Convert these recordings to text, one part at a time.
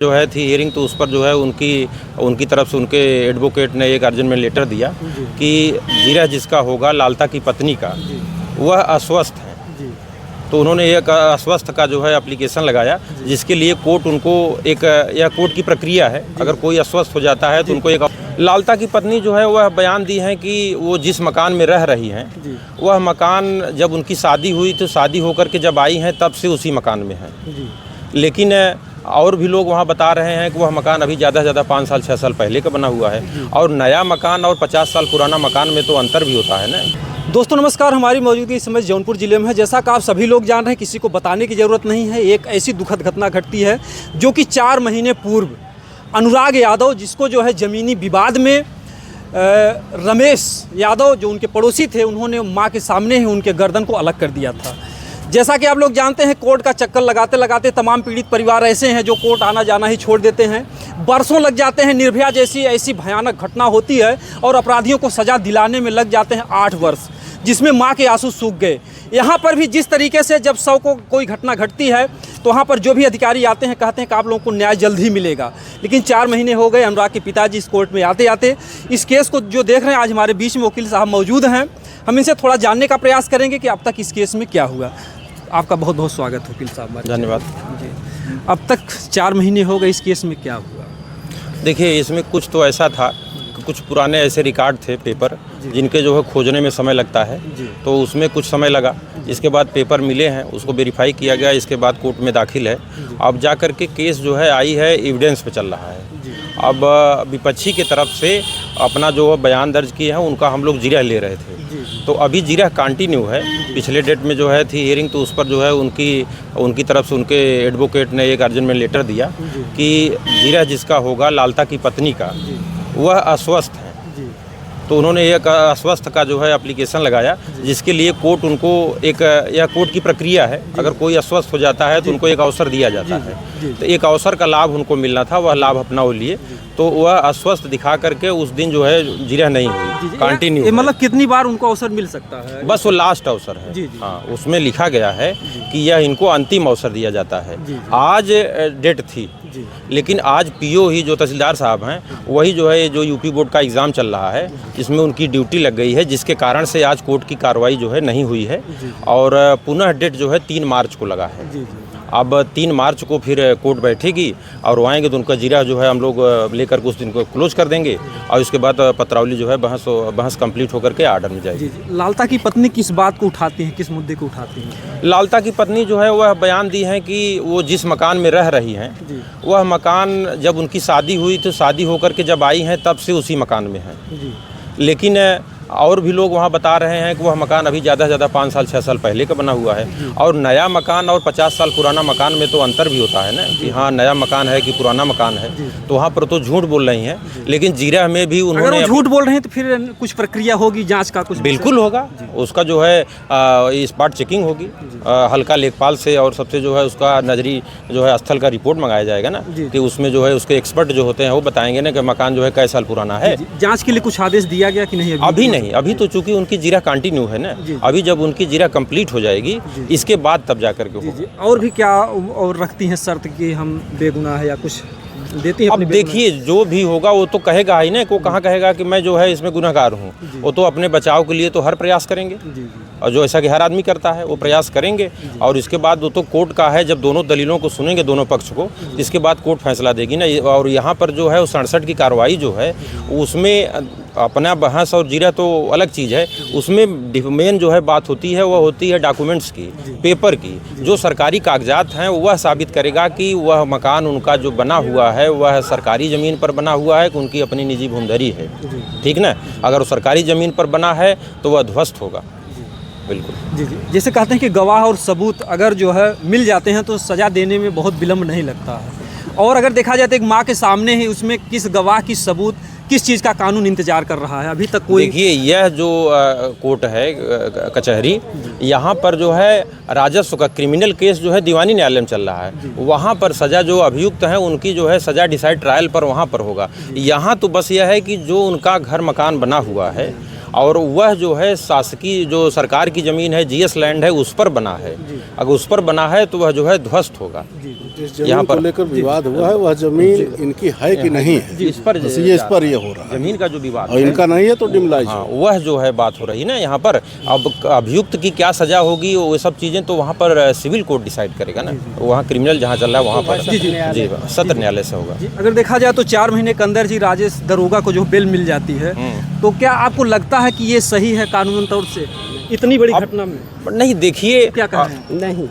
जो है थी हियरिंग, तो उस पर जो है उनकी तरफ से उनके एडवोकेट ने एक अर्जेंटमेंट लेटर दिया कि जीरा जिसका होगा लालता की पत्नी का वह अस्वस्थ है। तो उन्होंने एक अस्वस्थ का जो है एप्लीकेशन लगाया, जिसके लिए कोर्ट उनको यह कोर्ट की प्रक्रिया है, अगर कोई अस्वस्थ हो जाता है तो उनको एक लालता की पत्नी जो है वह बयान दी है कि वो जिस मकान में रह रही हैं वह मकान जब उनकी शादी हुई तो शादी होकर के जब आई हैं तब से उसी मकान में है। लेकिन और भी लोग वहाँ बता रहे हैं कि वह मकान अभी ज़्यादा से ज़्यादा 5 साल 6 साल पहले का बना हुआ है, और नया मकान और 50 साल पुराना मकान में तो अंतर भी होता है ना। दोस्तों नमस्कार, हमारी मौजूदगी इस समय जौनपुर ज़िले में है। जैसा कि आप सभी लोग जान रहे हैं, किसी को बताने की ज़रूरत नहीं है, एक ऐसी दुखद घटना घटती है जो कि 4 महीने पूर्व अनुराग यादव, जिसको जो है ज़मीनी विवाद में रमेश यादव जो उनके पड़ोसी थे, उन्होंने मां के सामने ही उनके गर्दन को अलग कर दिया था। जैसा कि आप लोग जानते हैं, कोर्ट का चक्कर लगाते लगाते तमाम पीड़ित परिवार ऐसे हैं जो कोर्ट आना जाना ही छोड़ देते हैं। बरसों लग जाते हैं, निर्भया जैसी ऐसी भयानक घटना होती है और अपराधियों को सज़ा दिलाने में लग जाते हैं 8 वर्ष, जिसमें माँ के आंसू सूख गए। यहाँ पर भी जिस तरीके से जब 100 को कोई घटना घटती है तो वहाँ पर जो भी अधिकारी आते हैं कहते हैं कि आप लोगों को न्याय जल्द ही मिलेगा, लेकिन 4 महीने हो गए अनुराग के पिताजी इस कोर्ट में आते आते। इस केस को जो देख रहे हैं, आज हमारे बीच में वकील साहब मौजूद हैं, हम इनसे थोड़ा जानने का प्रयास करेंगे कि अब तक इस केस में क्या हुआ। आपका बहुत बहुत स्वागत है वकील साहब। धन्यवाद जी। अब तक 4 महीने हो गए, इस केस में क्या हुआ? देखिए, इसमें कुछ तो ऐसा था कि कुछ पुराने ऐसे रिकॉर्ड थे पेपर जिनके जो है खोजने में समय लगता है, तो उसमें कुछ समय लगा। इसके बाद पेपर मिले हैं, उसको वेरीफाई किया गया, इसके बाद कोर्ट में दाखिल है। अब जा कर के केस जो है आई है, एविडेंस पे चल रहा है। अब विपक्षी की तरफ से अपना जो बयान दर्ज किए हैं उनका हम लोग जीरा ले रहे थे, तो अभी जीरा कंटिन्यू है। पिछले डेट में जो है थी हियरिंग, तो उस पर जो है उनकी तरफ से उनके एडवोकेट ने एक अर्जेंटमेंट लेटर दिया कि जीरा जिसका होगा लालता की पत्नी का वह अस्वस्थ है। तो उन्होंने एक अस्वस्थ का जो है एप्लीकेशन लगाया, जिसके लिए कोर्ट उनको यह कोर्ट की प्रक्रिया है, अगर कोई अस्वस्थ हो जाता है तो उनको एक अवसर दिया जाता है। तो एक अवसर का लाभ उनको मिलना था, वह लाभ अपना वो लिए, तो वह अस्वस्थ दिखा करके उस दिन जो है जीरा नहीं हुई, कंटिन्यू। मतलब कितनी बार उनको अवसर मिल सकता है? बस वो लास्ट अवसर है। हाँ, उसमें लिखा गया है कि यह इनको अंतिम अवसर दिया जाता है। आज डेट थी, लेकिन आज पीओ ही जो तहसीलदार साहब हैं, वही जो है जो यूपी बोर्ड का एग्ज़ाम चल रहा है, इसमें उनकी ड्यूटी लग गई है, जिसके कारण से आज कोर्ट की कार्रवाई जो है नहीं हुई है, और पुनः डेट जो है 3 मार्च को लगा है। अब 3 मार्च को फिर कोर्ट बैठेगी और वो आएंगे तो उनका जीरा जो है हम लोग लेकर उस दिन को क्लोज कर देंगे, और उसके बाद पत्रावली जो है बहस कंप्लीट होकर के आर्डर में जाएगी। लालता की पत्नी किस बात को उठाती हैं, किस मुद्दे को उठाती हैं? लालता की पत्नी जो है वह बयान दी है कि वो जिस मकान में रह रही हैं वह मकान जब उनकी शादी हुई तो शादी होकर के जब आई हैं तब से उसी मकान में है। लेकिन और भी लोग वहाँ बता रहे हैं कि वह मकान अभी ज़्यादा से ज़्यादा 5 साल 6 साल पहले का बना हुआ है, और नया मकान और 50 साल पुराना मकान में तो अंतर भी होता है ना, कि हाँ नया मकान है कि पुराना मकान है। तो वहाँ पर तो झूठ बोल रही हैं, लेकिन जीरा में भी उन्होंने झूठ बोल रहे हैं तो फिर कुछ प्रक्रिया होगी, जांच का कुछ? बिल्कुल होगा, उसका जो है स्पॉट चेकिंग होगी हल्का लेखपाल से, और सबसे जो है उसका नजरी जो है स्थल का रिपोर्ट मंगाया जाएगा ना, कि उसमें जो है उसके एक्सपर्ट जो होते हैं वो बताएंगे ना कि मकान जो है कई साल पुराना है। जाँच के लिए कुछ आदेश दिया गया कि नहीं? अभी नहीं, अभी तो चूंकि उनकी जीरा कंटिन्यू है ना, अभी जब उनकी जीरा कंप्लीट हो जाएगी इसके बाद तब जा करके होगा। और भी क्या और रखती हैं शर्त कि हम बेगुनाह है या कुछ देती हैं? अब देखिए, जो भी होगा वो तो कहेगा ही ना, को कहाँ कहेगा कि मैं जो है इसमें गुनहगार हूँ। वो तो अपने बचाव के लिए तो हर प्रयास करेंगे, और जो ऐसा कि हर आदमी करता है वो प्रयास करेंगे, और इसके बाद वो तो कोर्ट का है, जब दोनों दलीलों को सुनेंगे दोनों पक्ष को, इसके बाद कोर्ट फैसला देगी ना। और यहाँ पर जो है 67 की कार्रवाई जो है उसमें अपना बहस और जीरा तो अलग चीज़ है, उसमें मेन जो है बात होती है वह होती है डॉक्यूमेंट्स की, पेपर की। जो सरकारी कागजात हैं वह साबित करेगा कि वह मकान उनका जो बना हुआ है वह सरकारी ज़मीन पर बना हुआ है कि उनकी अपनी निजी भूमधरी है, ठीक ना। अगर वो सरकारी ज़मीन पर बना है तो वह ध्वस्त होगा। बिल्कुल जी। जैसे कहते हैं कि गवाह और सबूत अगर जो है मिल जाते हैं तो सज़ा देने में बहुत विलम्ब नहीं लगता है, और अगर देखा जाए तो एक माँ के सामने ही उसमें किस गवाह किस सबूत किस चीज़ का कानून इंतजार कर रहा है? अभी तक कोई। देखिए, यह जो कोर्ट है कचहरी, यहाँ पर जो है राजस्व का क्रिमिनल केस जो है दीवानी न्यायालय में चल रहा है, वहाँ पर सज़ा जो अभियुक्त हैं उनकी जो है सज़ा डिसाइड ट्रायल पर वहाँ पर होगा। यहाँ तो बस यह है कि जो उनका घर मकान बना हुआ है और वह जो है शासकीय जो सरकार की ज़मीन है, जीएस लैंड है, उस पर बना है। अगर उस पर बना है तो वह जो है ध्वस्त होगा। जिस जमीन को लेकर विवाद हुआ है वह जमीन इनकी है कि नहीं है, इस पर ये हो रहा है। जमीन का जो विवाद और इनका नहीं है तो डिमलाइज हाँ, वह जो है बात हो रही है ना यहाँ पर। अब अभियुक्त की क्या सजा होगी वो सब चीज़ें तो वहाँ पर सिविल कोर्ट डिसाइड करेगा ना, वहाँ क्रिमिनल जहाँ चल रहा है वहाँ पर जी सत्र न्यायालय से होगा। अगर देखा जाए तो 4 महीने के अंदर जी राजेश दरोगा को जो बेल मिल जाती है, तो क्या आपको लगता है कि ये सही है कानूनी तौर से इतनी बड़ी घटना में? नहीं देखिए, क्या कहें? नहीं,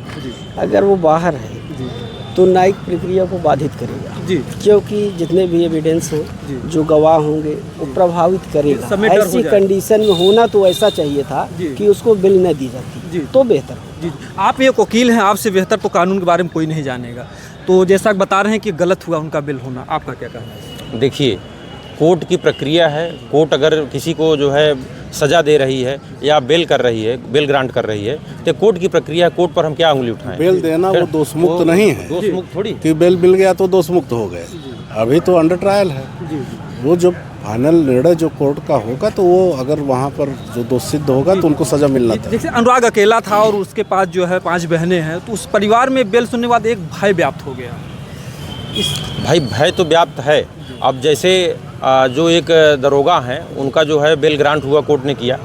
अगर वो बाहर है तो न्यायिक प्रक्रिया को बाधित करेगा जी, क्योंकि जितने भी एविडेंस हो जो गवाह होंगे वो प्रभावित करेगा। समय डर हो ऐसी जाए। कंडीशन में होना तो ऐसा चाहिए था जी। कि उसको बिल न दी जाती जी। तो बेहतर हो। जी। आप एक वकील हैं, आपसे बेहतर तो कानून के बारे में कोई नहीं जानेगा। तो जैसा कि बता रहे हैं कि गलत हुआ उनका बिल होना, आपका क्या कहना है? देखिए कोर्ट की प्रक्रिया है। कोर्ट अगर किसी को जो है सजा दे रही है या बेल कर रही है, बेल ग्रांट कर रही है, तो कोर्ट की प्रक्रिया है। कोर्ट पर हम क्या उंगली उठाएं? बेल देना वो दोष मुक्त नहीं है, दोष मुक्त थोड़ी कि बेल मिल गया तो दोष मुक्त हो गए। अभी तो अंडर ट्रायल है। वो जब फाइनल निर्णय जो कोर्ट का होगा तो वो अगर वहाँ पर जो दोष सिद्ध होगा तो उनको सजा मिलना था। जैसे अनुराग अकेला था और उसके पास जो है 5 बहनें हैं, तो उस परिवार में बेल सुनने के बाद एक भय व्याप्त हो गया। भाई भय तो व्याप्त है। अब जैसे जो एक दरोगा हैं उनका जो है बेल ग्रांट हुआ, कोर्ट ने किया।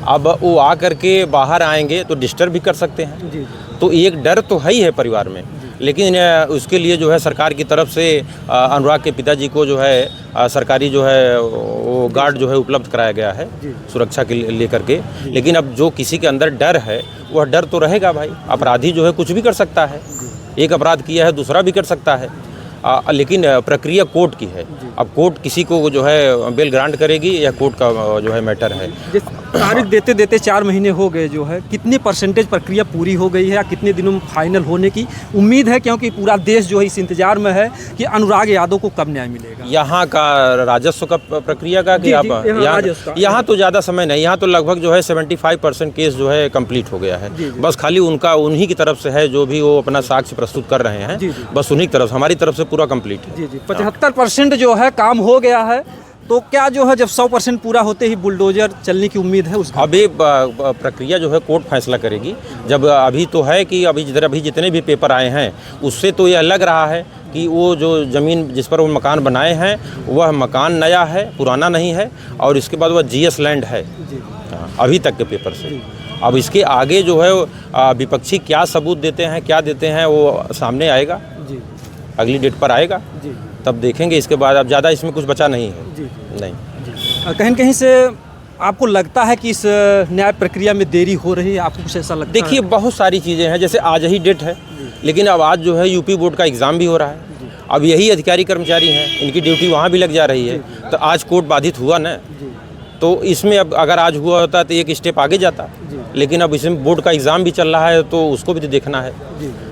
अब वो आ करके बाहर आएंगे तो डिस्टर्ब भी कर सकते हैं, तो एक डर तो है ही है परिवार में। लेकिन उसके लिए जो है सरकार की तरफ से अनुराग के पिताजी को जो है सरकारी जो है वो गार्ड जो है उपलब्ध कराया गया है सुरक्षा के लेकर के। लेकिन अब जो किसी के अंदर डर है वह डर तो रहेगा भाई। अपराधी जो है कुछ भी कर सकता है, एक अपराध किया है दूसरा भी कर सकता है। लेकिन प्रक्रिया कोर्ट की है। अब कोर्ट किसी को जो है बेल ग्रांट करेगी या कोर्ट का जो है मैटर है। तारीख देते देते 4 महीने हो गए, जो है कितनी परसेंटेज प्रक्रिया पूरी हो गई है या कितने दिनों में फाइनल होने की उम्मीद है? क्योंकि पूरा देश जो है इस इंतजार में है कि अनुराग यादव को कब न्याय मिलेगा। यहाँ का राजस्व का प्रक्रिया का कि आप यहाँ तो ज़्यादा समय नहीं, यहाँ तो लगभग जो है 75% केस जो है कंप्लीट हो गया है। बस खाली उन्हीं की तरफ से है जो भी वो अपना साक्ष्य प्रस्तुत कर रहे हैं, बस उन्हीं की तरफ। हमारी तरफ से पूरा कंप्लीट है। जी 75% जो है काम हो गया है। तो क्या जो है जब 100% पूरा होते ही बुलडोजर चलने की उम्मीद है उसका? अभी प्रक्रिया जो है कोर्ट फैसला करेगी। जब अभी तो है कि अभी जितने भी पेपर आए हैं उससे तो यह लग रहा है कि वो जो ज़मीन जिस पर वो मकान बनाए हैं वह मकान नया है, पुराना नहीं है, और इसके बाद वह GS लैंड है अभी तक के पेपर से। अब इसके आगे जो है विपक्षी क्या सबूत देते हैं, क्या देते हैं, वो सामने आएगा, अगली डेट पर आएगा, तब देखेंगे। इसके बाद अब ज़्यादा इसमें कुछ बचा नहीं है। नहीं, कहीं कहीं से आपको लगता है कि इस न्याय प्रक्रिया में देरी हो रही है? आपको कुछ ऐसा लगता है? देखिए बहुत सारी चीज़ें हैं। जैसे आज ही डेट है, लेकिन अब आज जो है यूपी बोर्ड का एग्ज़ाम भी हो रहा है। अब यही अधिकारी कर्मचारी हैं, इनकी ड्यूटी वहाँ भी लग जा रही है, तो आज कोर्ट बाधित हुआ ना। तो इसमें अब अगर आज हुआ होता तो एक स्टेप आगे जाता, लेकिन अब इसमें बोर्ड का एग्ज़ाम भी चल रहा है तो उसको भी तो देखना है।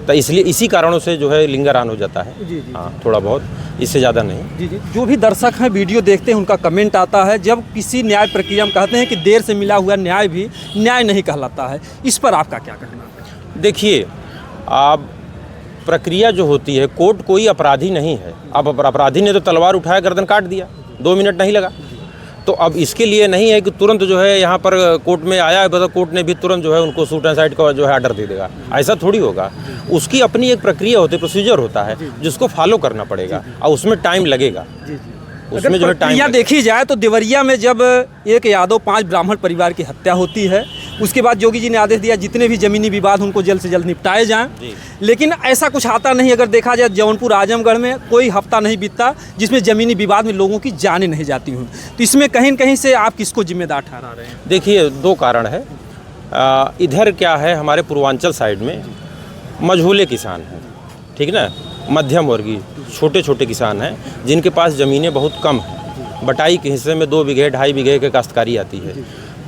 तो इसलिए इसी कारणों से जो है लिंगरान हो जाता है। हाँ, थोड़ा बहुत, इससे ज़्यादा नहीं। जी। जो भी दर्शक हैं वीडियो देखते हैं उनका कमेंट आता है, जब किसी न्याय प्रक्रिया में कहते हैं कि देर से मिला हुआ न्याय भी न्याय नहीं कहलाता है। इस पर आपका क्या कहना है? देखिए अब प्रक्रिया जो होती है, कोर्ट कोई अपराधी नहीं है। अब अपराधी ने तो तलवार उठाया गर्दन काट दिया, 2 मिनट नहीं लगा। तो अब इसके लिए नहीं है कि तुरंत जो है यहाँ पर कोर्ट में आया है तो कोर्ट ने भी तुरंत जो है उनको शूट एंड साइड का जो है ऑर्डर दे देगा, ऐसा थोड़ी होगा। उसकी अपनी एक प्रक्रिया होती है, प्रोसीजर होता है जिसको फॉलो करना पड़ेगा और उसमें टाइम लगेगा। उसमें जो है टाइम देखी जाए तो देवरिया में जब एक यादव 5 ब्राह्मण परिवार की हत्या होती है, उसके बाद योगी जी ने आदेश दिया जितने भी ज़मीनी विवाद उनको जल्द से जल्द निपटाए जाएं। लेकिन ऐसा कुछ आता नहीं। अगर देखा जाए जौनपुर आजमगढ़ में कोई हफ्ता नहीं बीतता जिसमें ज़मीनी विवाद में लोगों की जानें नहीं जाती हूँ। तो इसमें कहीं न कहीं से आप किसको जिम्मेदार ठहरा रहे हैं? देखिए 2 कारण है। इधर क्या है, हमारे पूर्वांचल साइड में मझोले किसान हैं, ठीक ना, मध्यम वर्गीय छोटे छोटे किसान हैं जिनके पास ज़मीनें बहुत कम हैं। बटाई के हिस्से में 2 बीघे 2.5 बीघे की काश्तकारी आती है।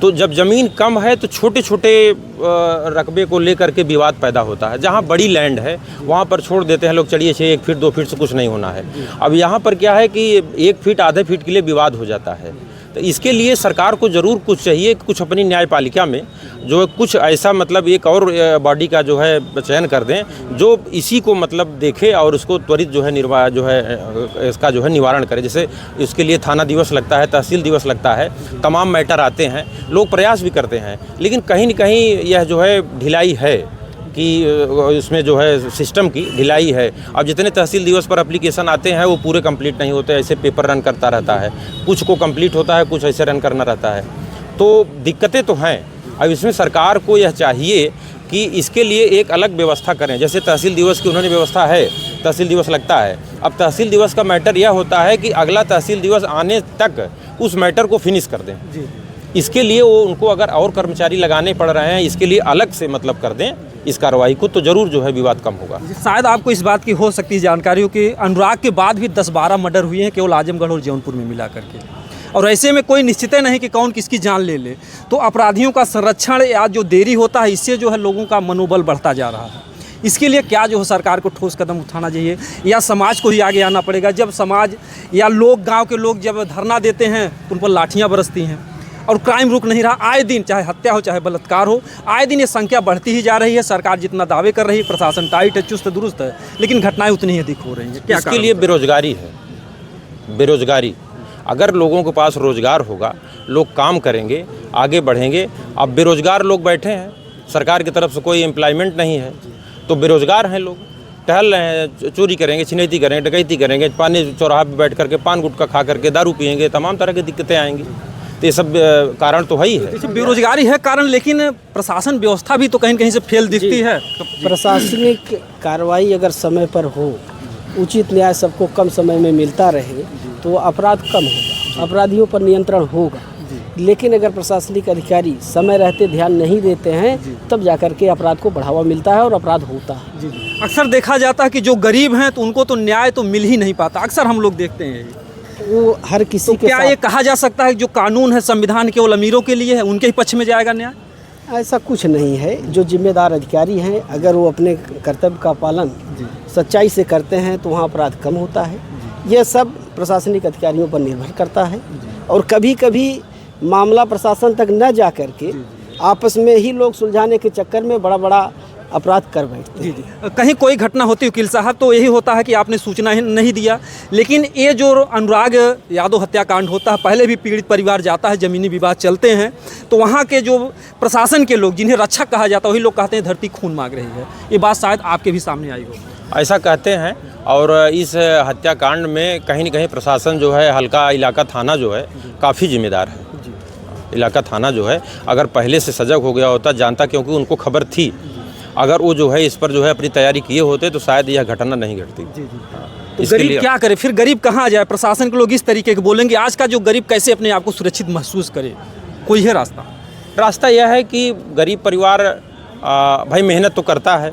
तो जब ज़मीन कम है तो छोटे छोटे रकबे को लेकर के विवाद पैदा होता है। जहाँ बड़ी लैंड है वहाँ पर छोड़ देते हैं लोग, चलिए 1 फीट 2 फीट से कुछ नहीं होना है। अब यहाँ पर क्या है कि 1 फीट आधे फीट के लिए विवाद हो जाता है। तो इसके लिए सरकार को ज़रूर कुछ चाहिए, कुछ अपनी न्यायपालिका में जो है कुछ ऐसा मतलब एक और बॉडी का जो है चयन कर दें जो इसी को मतलब देखे और उसको त्वरित जो है इसका जो है निवारण करे। जैसे इसके लिए थाना दिवस लगता है, तहसील दिवस लगता है, तमाम मैटर आते हैं, लोग प्रयास भी करते हैं, लेकिन कहीं न कहीं यह जो है ढिलाई है कि इसमें जो है सिस्टम की ढिलाई है। अब जितने तहसील दिवस पर एप्लीकेशन आते हैं वो पूरे कंप्लीट नहीं होते, ऐसे पेपर रन करता रहता है, कुछ को कंप्लीट होता है, कुछ ऐसे रन करना रहता है, तो दिक्कतें तो हैं। अब इसमें सरकार को यह चाहिए कि इसके लिए एक अलग व्यवस्था करें। जैसे तहसील दिवस की उन्होंने व्यवस्था है, तहसील दिवस लगता है, अब तहसील दिवस का मैटर यह होता है कि अगला तहसील दिवस आने तक उस मैटर को फिनिश कर दें। इसके लिए वो उनको अगर और कर्मचारी लगाने पड़ रहे हैं, इसके लिए अलग से मतलब कर दें इस कार्रवाई को, तो ज़रूर जो है विवाद कम होगा। शायद आपको इस बात की हो सकती है जानकारी हो कि अनुराग के बाद भी 10-12 मर्डर हुए हैं केवल आजमगढ़ और जौनपुर में मिला करके, और ऐसे में कोई निश्चित नहीं कि कौन किसकी जान ले ले। तो अपराधियों का संरक्षण या जो देरी होता है, इससे जो है लोगों का मनोबल बढ़ता जा रहा है। इसके लिए क्या जो है सरकार को ठोस कदम उठाना चाहिए, या समाज को ही आगे आना पड़ेगा? जब समाज या लोग, गांव के लोग जब धरना देते हैं तो उन पर लाठियाँ बरसती हैं और क्राइम रुक नहीं रहा। आए दिन चाहे हत्या हो चाहे बलात्कार हो, आए दिन ये संख्या बढ़ती ही जा रही है। सरकार जितना दावे कर रही है, प्रशासन टाइट है, चुस्त दुरुस्त है, लेकिन घटनाएं उतनी ही अधिक हो रही हैं। क्या इसके लिए बेरोजगारी है, बेरोजगारी। अगर लोगों के पास रोजगार होगा, लोग काम करेंगे, आगे बढ़ेंगे। अब बेरोजगार लोग बैठे हैं, सरकार की तरफ से कोई एम्प्लॉयमेंट नहीं है, तो बेरोजगार हैं लोग, टहल रहे हैं, चोरी करेंगे, छिनैती करेंगे, डकैती करेंगे, पानी चौराहा पे बैठ करके पान गुटखा खा करके दारू पिएंगे, तमाम तरह की दिक्कतें आएंगी। तो ये सब कारण तो है ही है। बेरोजगारी है कारण, लेकिन प्रशासन व्यवस्था भी तो कहीं कहीं से फेल दिखती है। प्रशासनिक कार्रवाई अगर समय पर हो, उचित न्याय सबको कम समय में मिलता रहे, तो अपराध कम होगा, अपराधियों पर नियंत्रण होगा। लेकिन अगर प्रशासनिक अधिकारी समय रहते ध्यान नहीं देते हैं, तब जाकर के अपराध को बढ़ावा मिलता है और अपराध होता है। अक्सर देखा जाता है कि जो गरीब हैं तो उनको तो न्याय तो मिल ही नहीं पाता, अक्सर हम लोग देखते हैं। वो हर किसी तो के क्या ये कहा जा सकता है कि जो कानून है, संविधान केवल अमीरों के लिए है, उनके ही पक्ष में जाएगा न्याय? ऐसा कुछ नहीं है। जो जिम्मेदार अधिकारी हैं, अगर वो अपने कर्तव्य का पालन सच्चाई से करते हैं तो वहाँ अपराध कम होता है। यह सब प्रशासनिक अधिकारियों पर निर्भर करता है, और कभी कभी मामला प्रशासन तक न जा कर के आपस में ही लोग सुलझाने के चक्कर में बड़ा बड़ा अपराध कर बैठते हैं। कहीं कोई घटना होती वकील साहब तो यही होता है कि आपने सूचना ही नहीं दिया, लेकिन ये जो अनुराग यादव हत्याकांड होता है, पहले भी पीड़ित परिवार जाता है, ज़मीनी विवाद चलते हैं, तो वहाँ के जो प्रशासन के लोग, जिन्हें रक्षक कहा जाता है, वही लोग कहते हैं धरती खून मांग रही है। ये बात शायद आपके भी सामने आई हो। ऐसा कहते हैं, और इस हत्याकांड में कहीं न कहीं प्रशासन जो है, हल्का इलाका थाना जो है काफ़ी जिम्मेदार है। इलाका थाना जो है अगर पहले से सजग हो गया होता, जानता, क्योंकि उनको खबर थी, अगर वो जो है इस पर जो है अपनी तैयारी किए होते तो शायद यह घटना नहीं घटती। तो गरीब क्या करे फिर? गरीब कहाँ जाए? प्रशासन के लोग इस तरीके के बोलेंगे, आज का जो गरीब कैसे अपने आप को सुरक्षित महसूस करे? कोई है रास्ता यह है कि गरीब परिवार भाई मेहनत तो करता है,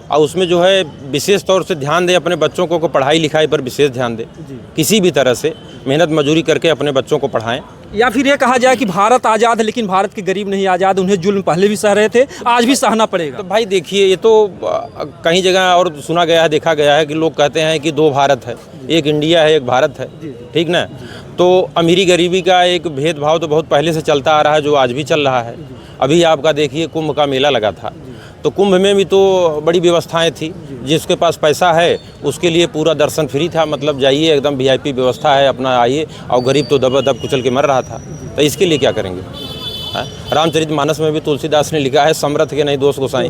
और उसमें जो है विशेष तौर से ध्यान दे, अपने बच्चों को पढ़ाई लिखाई पर विशेष ध्यान दे, किसी भी तरह से मेहनत मजदूरी करके अपने बच्चों को पढ़ाएं। या फिर ये कहा जाए कि भारत आज़ाद है लेकिन भारत के गरीब नहीं आज़ाद, उन्हें जुल्म पहले भी सह रहे थे, आज भी सहना पड़ेगा। तो भाई देखिए, ये तो कई जगह और सुना गया है, देखा गया है कि लोग कहते हैं कि दो भारत है, एक इंडिया है, एक भारत है, ठीक ना। तो अमीरी गरीबी का एक भेदभाव तो बहुत पहले से चलता आ रहा है, जो आज भी चल रहा है। अभी आपका देखिए कुंभ का मेला लगा था, तो कुंभ में भी तो बड़ी व्यवस्थाएं थी। जिसके पास पैसा है उसके लिए पूरा दर्शन फ्री था, मतलब जाइए, एकदम वीआईपी व्यवस्था है, अपना आइए, और गरीब तो दबा दब कुचल के मर रहा था। तो इसके लिए क्या करेंगे? रामचरितमानस में भी तुलसीदास ने लिखा है, समर्थ के नहीं दोष गोसाई।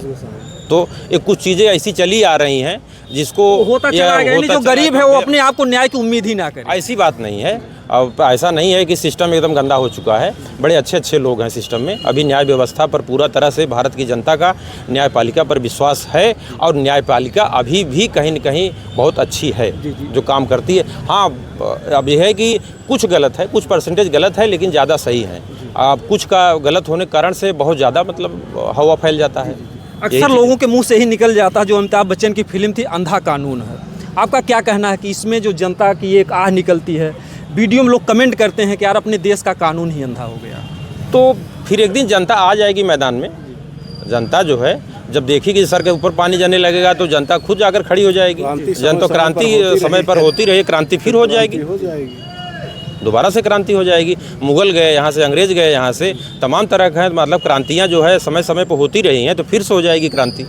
तो ये कुछ चीज़ें ऐसी चली आ रही हैं जिसको होता चला गया, जो गरीब है वो अपने आप को न्याय की उम्मीद ही ना करे। ऐसी बात नहीं है। अब ऐसा नहीं है कि सिस्टम एकदम गंदा हो चुका है, बड़े अच्छे अच्छे लोग हैं सिस्टम में। अभी न्याय व्यवस्था पर पूरा तरह से भारत की जनता का न्यायपालिका पर विश्वास है, और न्यायपालिका अभी भी कहीं न कहीं बहुत अच्छी है जो काम करती है। हाँ, अब यह है कि कुछ गलत है, कुछ परसेंटेज गलत है, लेकिन ज़्यादा सही है। अब कुछ का गलत होने के कारण से बहुत ज़्यादा मतलब हवा फैल जाता है। अक्सर लोगों के मुंह से ही निकल जाता है, जो अमिताभ बच्चन की फिल्म थी अंधा कानून है। आपका क्या कहना है कि इसमें जो जनता की एक आह निकलती है, वीडियो में लोग कमेंट करते हैं कि यार अपने देश का कानून ही अंधा हो गया? तो फिर एक दिन जनता आ जाएगी मैदान में। जनता जो है जब देखेगी सर के ऊपर पानी जाने लगेगा तो जनता खुद जाकर खड़ी हो जाएगी। जन तो क्रांति समय पर होती रही, क्रांति फिर हो जाएगी, दोबारा से क्रांति हो जाएगी। मुगल गए यहाँ से, अंग्रेज गए यहाँ से, तमाम तरह का मतलब क्रांतियाँ जो है समय समय पर होती रही हैं, तो फिर से हो जाएगी क्रांति,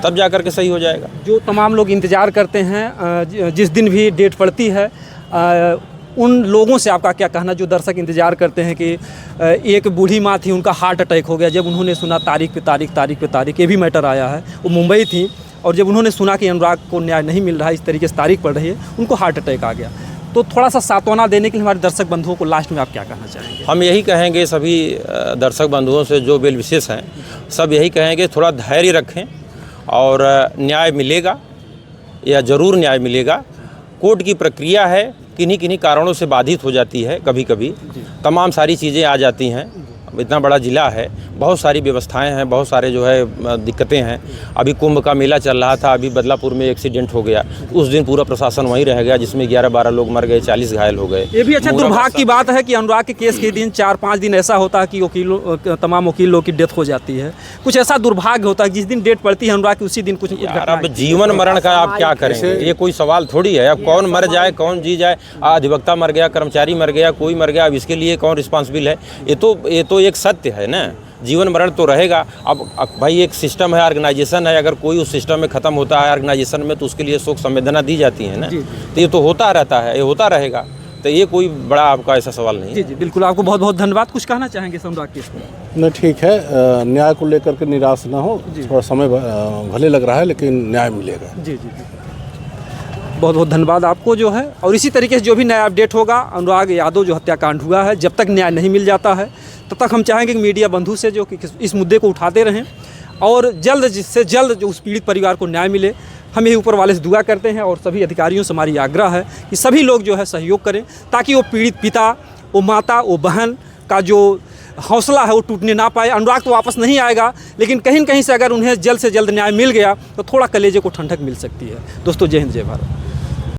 तब जा कर के सही हो जाएगा। जो तमाम लोग इंतज़ार करते हैं, जिस दिन भी डेट पड़ती है, उन लोगों से आपका क्या कहना, जो दर्शक इंतज़ार करते हैं कि एक बूढ़ी माँ थी, उनका हार्ट अटैक हो गया, जब उन्होंने सुना तारीख पे तारीख, ये भी मैटर आया है, वो मुंबई थी और जब उन्होंने सुना कि अनुराग को न्याय नहीं मिल रहा है, इस तरीके से तारीख पड़ रही है, उनको हार्ट अटैक आ गया। तो थोड़ा सा सांत्वना देने के लिए हमारे दर्शक बंधुओं को लास्ट में आप क्या कहना चाहेंगे? हम यही कहेंगे सभी दर्शक बंधुओं से जो वेल विशेष हैं, सब यही कहेंगे थोड़ा धैर्य रखें और न्याय मिलेगा, या ज़रूर न्याय मिलेगा। कोर्ट की प्रक्रिया है, किन्हीं कारणों से बाधित हो जाती है, कभी कभी तमाम सारी चीज़ें आ जाती हैं। इतना बड़ा ज़िला है, बहुत सारी व्यवस्थाएं हैं, बहुत सारे जो है दिक्कतें हैं। अभी कुंभ का मेला चल रहा था, अभी बदलापुर में एक्सीडेंट हो गया, उस दिन पूरा प्रशासन वहीं रह गया, जिसमें 11-12 लोग मर गए, 40 घायल हो गए। ये भी अच्छा दुर्भाग्य की बात है कि अनुराग के केस के दिन 4-5 दिन ऐसा होता है कि तमाम वकीलों की डेथ हो जाती है। कुछ ऐसा दुर्भाग्य होता है जिस दिन डेट पड़ती है अनुराग की, उसी दिन कुछ यार अब जीवन मरण का आप क्या करेंगे, ये कोई सवाल थोड़ी है। अब कौन मर जाए कौन जी जाए, अधिवक्ता मर गया, कर्मचारी मर गया, कोई मर गया, अब इसके लिए कौन रिस्पॉन्सिबल है? ये तो एक सत्य है ना, जीवन मरण तो रहेगा। अब भाई एक सिस्टम है, ऑर्गेनाइजेशन है, अगर कोई उस सिस्टम में ख़त्म होता है ऑर्गेनाइजेशन में, तो उसके लिए शोक संवेदना दी जाती है ना। तो ये तो होता रहता है, ये होता रहेगा, तो ये कोई बड़ा आपका ऐसा सवाल नहीं है। जी बिल्कुल, आपको बहुत बहुत धन्यवाद। कुछ कहना चाहेंगे अनुराग केस पर? नहीं, ठीक है, न्याय को लेकर के निराश ना हो, थोड़ा समय भले लग रहा है लेकिन न्याय मिलेगा। जी बहुत बहुत धन्यवाद आपको जो है। और इसी तरीके से जो भी नया अपडेट होगा, अनुराग यादव जो हत्याकांड हुआ है, जब तक न्याय नहीं मिल जाता है तब तक हम चाहेंगे कि मीडिया बंधु से जो कि इस मुद्दे को उठाते रहें और जल्द से जल्द जो उस पीड़ित परिवार को न्याय मिले। हम यही ऊपर वाले से दुआ करते हैं और सभी अधिकारियों से हमारी आग्रह है कि सभी लोग जो है सहयोग करें, ताकि वो पीड़ित पिता, वो माता, वो बहन का जो हौसला है वो टूटने ना पाए। अनुराग तो वापस नहीं आएगा, लेकिन कहीं न कहीं से अगर उन्हें जल्द से जल्द न्याय मिल गया तो थोड़ा कलेजे को ठंडक मिल सकती है। दोस्तों, जय हिंद, जय भारत।